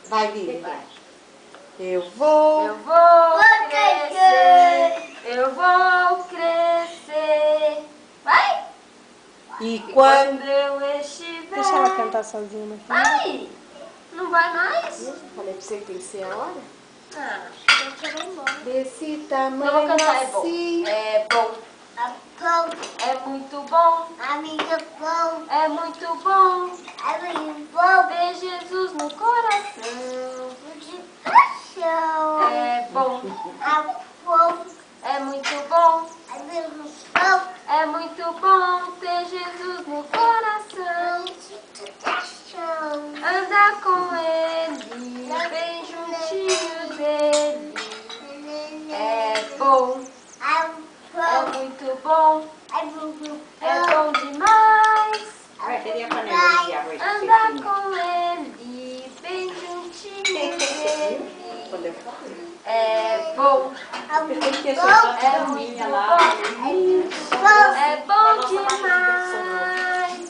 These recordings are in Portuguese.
Vai, Vivi. Eu vou crescer. Eu vou crescer. Vai. E quando eu estiver... Deixa ela cantar sozinha no final. Vai. Não vai mais? Falei pra você que tem que ser a hora. Ah, eu vou embora. Desse Não vou tamanho cantar, assim. é bom. É muito bom. É muito bom. Ter Jesus no coração. É bom. É muito bom. É muito bom ter Jesus no coração. Andar com Ele, bem juntinho dele. É bom. É muito bom. É bom demais. Vai, cadê a panela de água? Andar com Ele, bem juntinho dele. É bom. Tem que ser É muito bom. É bom demais.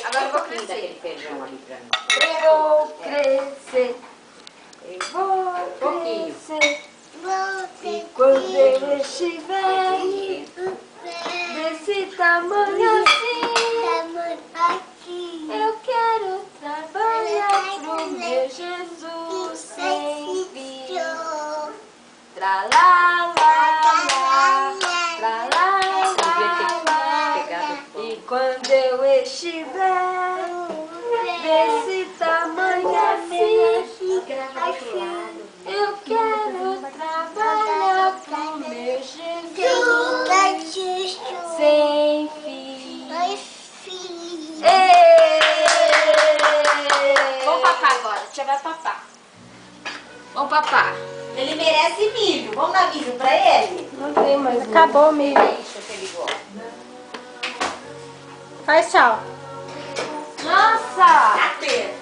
Agora eu vou crescer. daquele feijão ali pra mim. Eu vou crescer. Eu vou crescer. E quando eu estiver desse tamanho assim, eu quero trabalhar pro meu Jesus sem fim. Tra lá lá lá, tra lá lá lá. E quando eu estiver desse tamanho assim, eu quero trabalhar pro meu Jesus sem fim. Vamos papar agora, a tia vai papar. Vamos papar. Ele merece milho. Vamos dar milho pra ele? Não tem mais. Acabou o milho. É isso que ele gosta. Faz tchau. Nossa! Até.